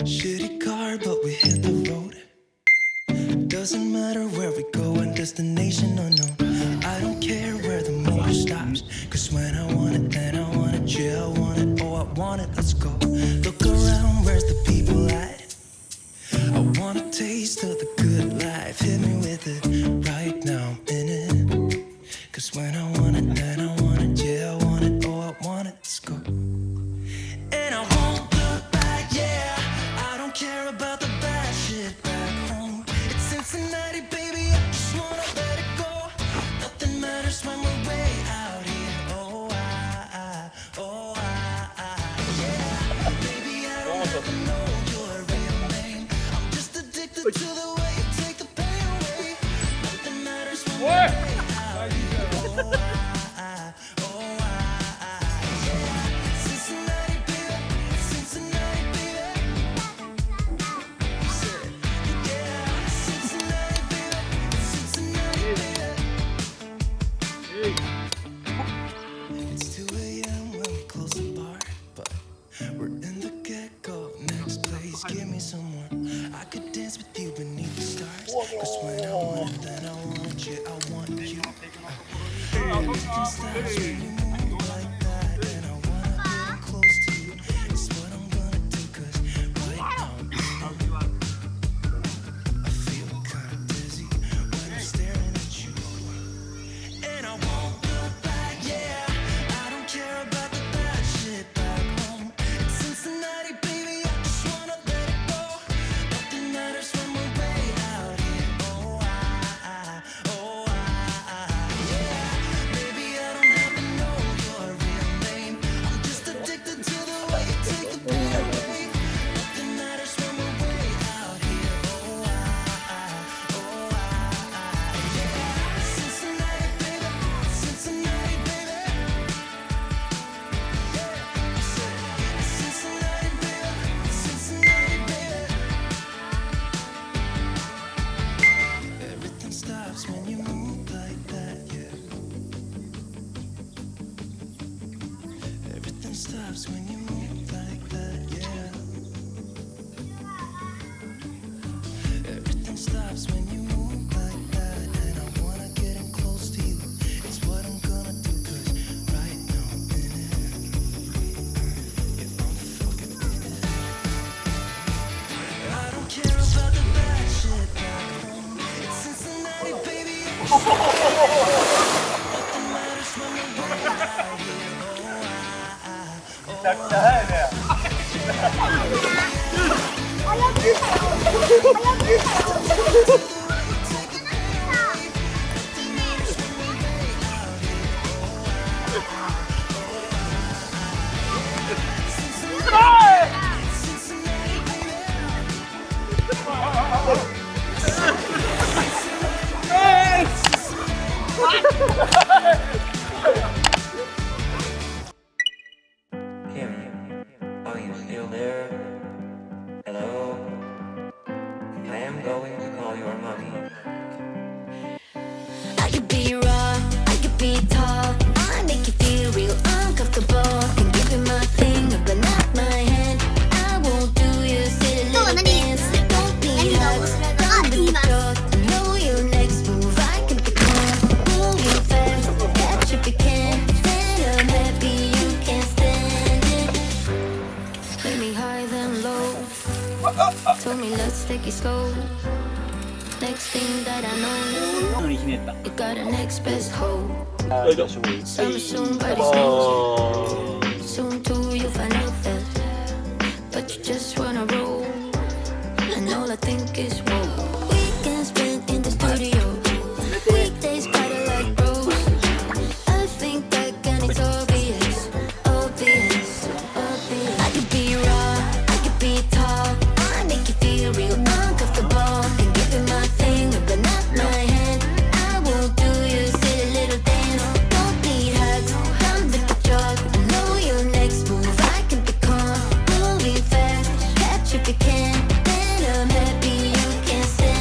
Shitty car, but we hit the road. Doesn't matter where we go and destination unknown. I don't care where the motor stops, cause when I want it, then I want it. Yeah, I want it, oh I want it, let's go. Look around, where's the people at? I want a taste of the good life. Hit me with it right now, I'm in it. Cause when I want it, then I want it. Yeah, I want it, oh I want it, let's go. And I won't look back, yeah. I don't care about the bad shit back home. It's Cincinnati, baby, I just wanna let it go. Nothing matters when we're way out here. Oh, yeah. Baby, I don't have to know your real name. I'm just addicted to the way you take the pain away. Nothing matters when we're way out here. Oh, yeah. Cincinnati, baby, Cincinnati, baby. Yeah, Cincinnati, baby, Cincinnati, baby. It's 2 a.m. when we close the bar, but we're in the get-go. Next place, give me some more. I could dance with you beneath the stars. Cause when I want it, then I want you, I want you. Everything stops when you move like that, and I wanna get close to you. It's what I'm gonna do, cause right now I feel kinda dizzy when I'm staring at you. And I won't look back, yeah. I don't care about the bad shit back home. It's Cincinnati, baby, I just wanna let it go. Nothing matters when we're way out here. Oh, yeah. Baby, I don't have to know your real name. I'm just addicted to the way you take the pain away. Nothing matters when we're way out here. Oh, yeah. Cincinnati, baby, Cincinnati, baby. Cincinnati, baby, Cincinnati, baby. Everything stops when you move like that, yeah. Everything stops when you move like that, yeah. Everything stops when you move like that, and I wanna get in close to you. It's what I'm gonna do, cause right now I'm in it. Yeah, I'm fucking in it. I don't care about the bad shit back home. It's Cincinnati, baby. Nothing matters when we're way out here. Kim, are you still there? Hello? I am going to call your mommy. I could be raw, I could be tall. I make you feel real uncomfortable. Can give you my finger, but not my hand. I won't do you silly little dance. Don't be hugs, don't be short. I know your next move, I can be calm. Move you fast, catch if you can. Then I'm happy you can't stand it. Play me high then low. Told me let's take it slow. Next thing that I know, you got a next best hope. Summer soon, but it's next. Soon too, you'll find out that. But you just wanna roll. And all I think is whoa. Weekends spent in the studio. Weekdays party like bros. I think that can it's obvious. Obvious, obvious. I could be raw, I could be tall. I make you feel real uncomfortable. Can give you my finger, but not my hand. I won't do you silly little dance. Don't need hugs, come with the jog. I know your next move, I can be calm. Moving fast, catch if you can. Then I'm happy you can't stand.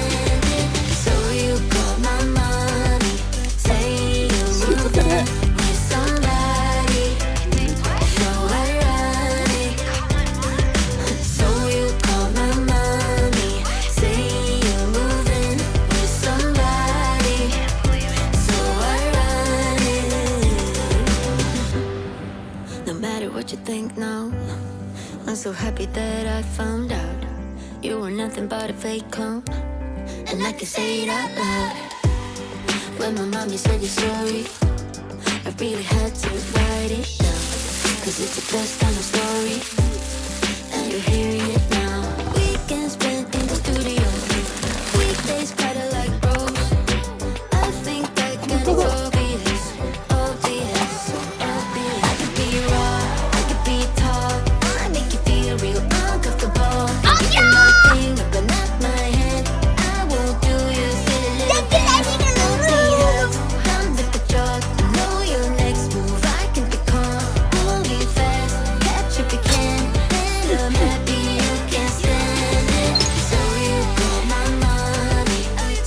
happy that I found out you were nothing but a fake clone, and I can say it out loud. When my mommy said you're sorry, I really had to write it down, 'cause it's the best kind of story, and you're hearing it now. Weekends spent in the studio, weekdays kinda like bros. I think I can obvious, obvious, obvious. I could be raw, I could be tall, I make you feel real uncomfortable. You're nothing, but not my hand. I won't do you silly little dance. Don't be hugs, don't look at yours. I know your next move, I can be calm. Hold you fast, catch if you can. And I'm happy you can stand it. So you call my mommy,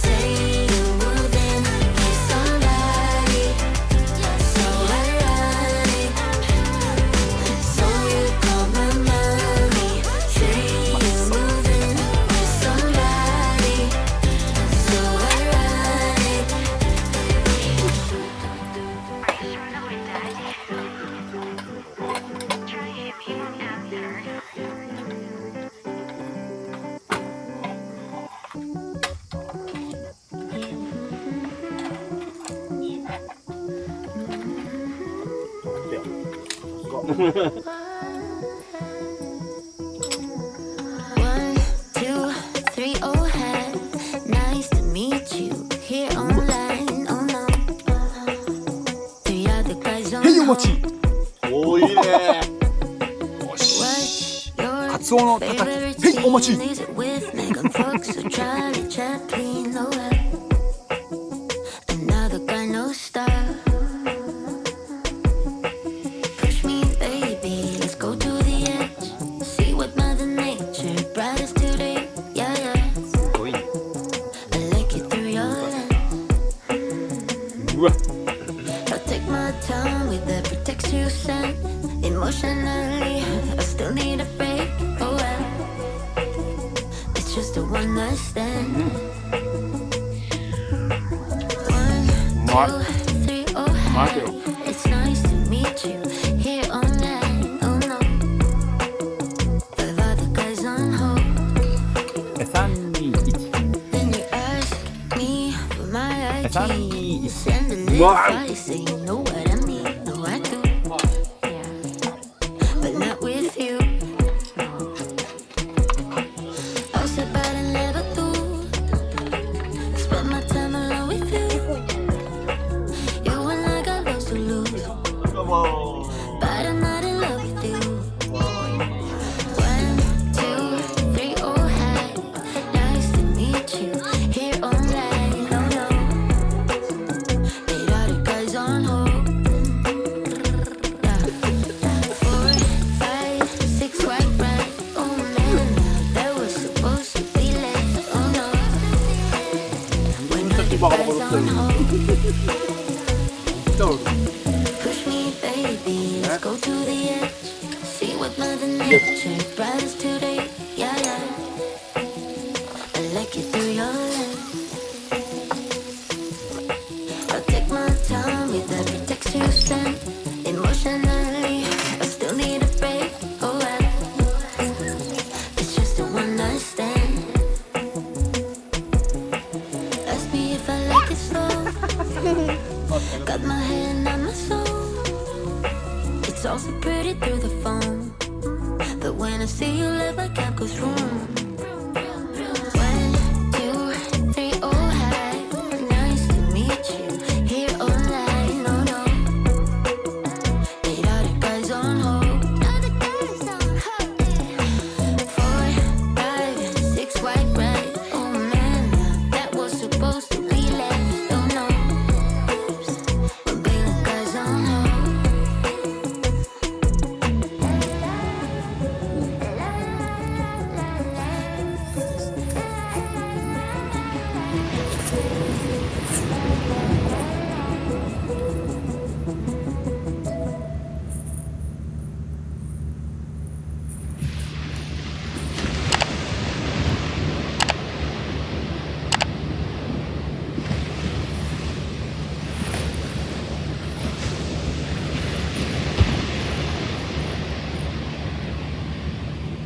say you're moving with somebody. So ironic. So you call my mommy, say you're moving with somebody. So ironic. One, two, three, oh hi. Nice to meet you here online. Oh no. Three other guys on へいお待ち。 おーいいね。よし。 What's your カツオのたたき。 favorite へいお待 scene? ち。 Is it with Megan Fox or Charlie Chaplin? Oh well. Another guy, no style. Push me, baby, let's go to the edge. See what Mother Nature brought us today. Yeah, yeah. すごいね。 I like it through your lens. うわ。 I'll take my time with the protects you send. Emotionally, I still need a break. Oh well, it's just a one night stand. One, うまい。 two, three, oh 待て hi. よ。 It's nice to meet you here online. Oh no, five other guys on hold. 3、2、1。 Then you ask me for my ID. 3、2、1。 Send a little advice, say you know what I mean. No, I do, but not with you. I said, but I never do. Spend my time alone with you. You and I got lots to lose, but I'm not in love with you. One, two, three, oh hi. Nice to meet you here online. No, no. Eight other guys on hold. Yeah. 4, 5, 6 white right. Oh man, that was supposed to be less. Oh no. When other guys on hold. Push me, baby, let's go to the edge. See what Mother Nature brought us today. Yeah, yeah. I like it through your lens. I'll take my time with every text you send. Emotionally, I still need a break. Oh well, it's just a one night stand. Ask me if I like it slow. Got my hand on my soul. It's all so pretty through the phone, but when I see you live, I can't go through